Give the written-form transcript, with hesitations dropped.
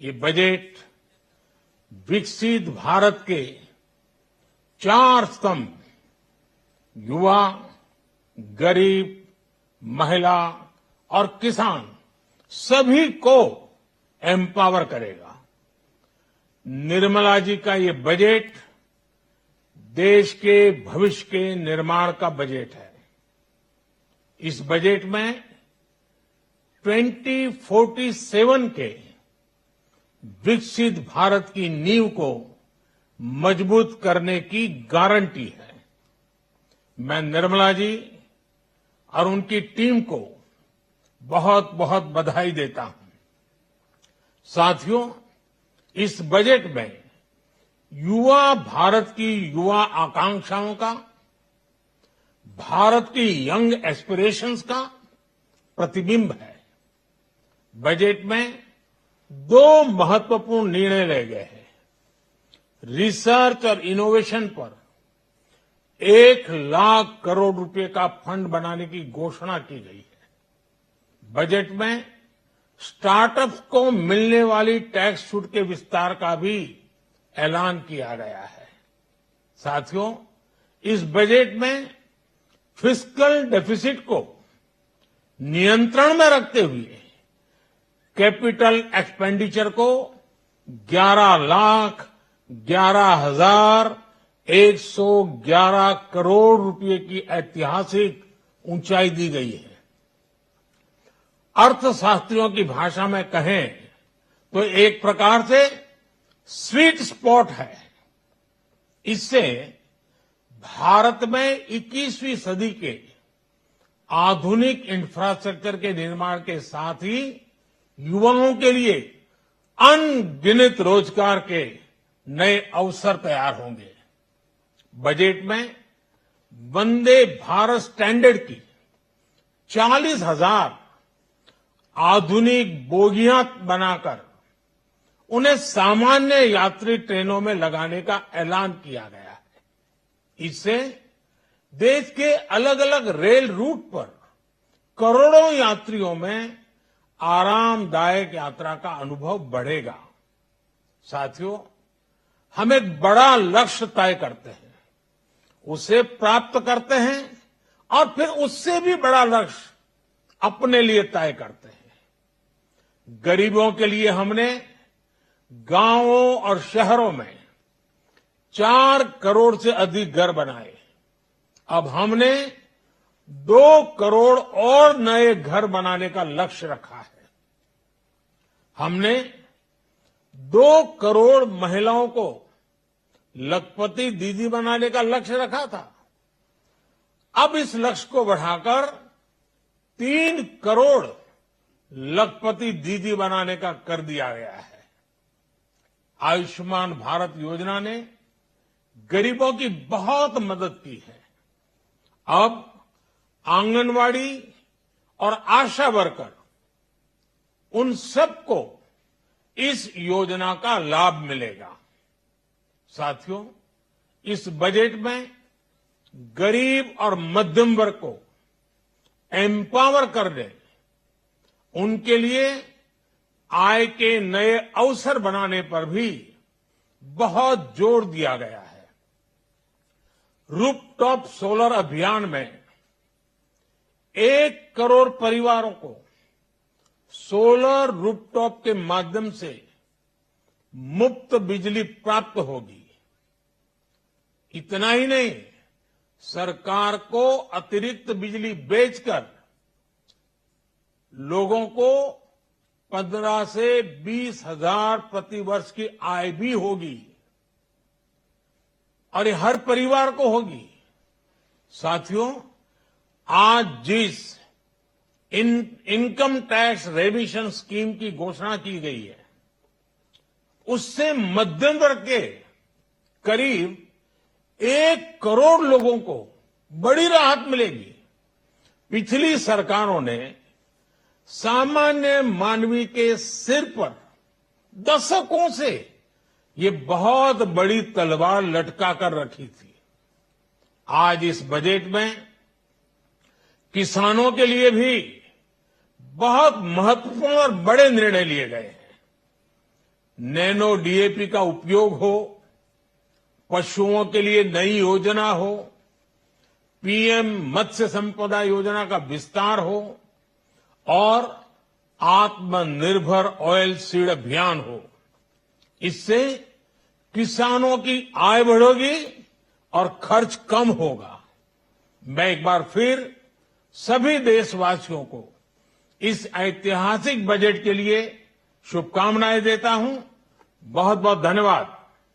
ये बजट विकसित भारत के चार स्तंभ युवा, गरीब, महिला और किसान सभी को एम्पावर करेगा। निर्मला जी का ये बजट देश के भविष्य के निर्माण का बजट है। इस बजट में 2047 के विकसित भारत की नींव को मजबूत करने की गारंटी है। मैं निर्मला जी और उनकी टीम को बहुत बहुत बधाई देता हूं। साथियों, इस बजट में युवा भारत की युवा आकांक्षाओं का, भारत की यंग एस्पिरेशंस का प्रतिबिंब है। बजट में दो महत्वपूर्ण निर्णय लिए गए हैं। रिसर्च और इनोवेशन पर 1,00,000 करोड़ रुपए का फंड बनाने की घोषणा की गई है। बजट में स्टार्टअप्स को मिलने वाली टैक्स छूट के विस्तार का भी ऐलान किया गया है। साथियों, इस बजट में फिस्कल डेफिसिट को नियंत्रण में रखते हुए कैपिटल एक्सपेंडिचर को 11,11,111 करोड़ रुपए की ऐतिहासिक ऊंचाई दी गई है। अर्थशास्त्रियों की भाषा में कहें तो एक प्रकार से स्वीट स्पॉट है। इससे भारत में 21वीं सदी के आधुनिक इंफ्रास्ट्रक्चर के निर्माण के साथ ही युवाओं के लिए अनगिनत रोजगार के नए अवसर तैयार होंगे। बजट में वंदे भारत स्टैंडर्ड की 40,000 आधुनिक बोगियां बनाकर उन्हें सामान्य यात्री ट्रेनों में लगाने का ऐलान किया गया है। इससे देश के अलग अलग रेल रूट पर करोड़ों यात्रियों में आरामदायक यात्रा का अनुभव बढ़ेगा। साथियों, हम एक बड़ा लक्ष्य तय करते हैं, उसे प्राप्त करते हैं और फिर उससे भी बड़ा लक्ष्य अपने लिए तय करते हैं। गरीबों के लिए हमने गांवों और शहरों में 4 करोड़ से अधिक घर बनाए। अब हमने 2 करोड़ और नए घर बनाने का लक्ष्य रखा है। हमने 2 करोड़ महिलाओं को लखपति दीदी बनाने का लक्ष्य रखा था। अब इस लक्ष्य को बढ़ाकर 3 करोड़ लखपति दीदी बनाने का कर दिया गया है। आयुष्मान भारत योजना ने गरीबों की बहुत मदद की है। अब आंगनवाड़ी और आशा वर्कर, उन सबको इस योजना का लाभ मिलेगा। साथियों, इस बजट में गरीब और मध्यम वर्ग को एम्पावर करने, उनके लिए आय के नए अवसर बनाने पर भी बहुत जोर दिया गया है। रूफटॉप सोलर अभियान में 1 करोड़ परिवारों को सोलर रूफटॉप के माध्यम से मुफ्त बिजली प्राप्त होगी। इतना ही नहीं, सरकार को अतिरिक्त बिजली बेचकर लोगों को 15 से 20,000 प्रतिवर्ष की आय भी होगी और ये हर परिवार को होगी। साथियों, आज जिस इनकम टैक्स रेमिशन स्कीम की घोषणा की गई है, उससे मध्यम वर्ग के करीब 1 करोड़ लोगों को बड़ी राहत मिलेगी। पिछली सरकारों ने सामान्य मानवी के सिर पर दशकों से ये बहुत बड़ी तलवार लटका कर रखी थी। आज इस बजट में किसानों के लिए भी बहुत महत्वपूर्ण और बड़े निर्णय लिए गए हैं। नैनो डीएपी का उपयोग हो, पशुओं के लिए नई योजना हो, पीएम मत्स्य संपदा योजना का विस्तार हो और आत्मनिर्भर ऑयल सीड अभियान हो। इससे किसानों की आय बढ़ेगी और खर्च कम होगा। मैं एक बार फिर सभी देशवासियों को इस ऐतिहासिक बजट के लिए शुभकामनाएं देता हूं। बहुत बहुत धन्यवाद।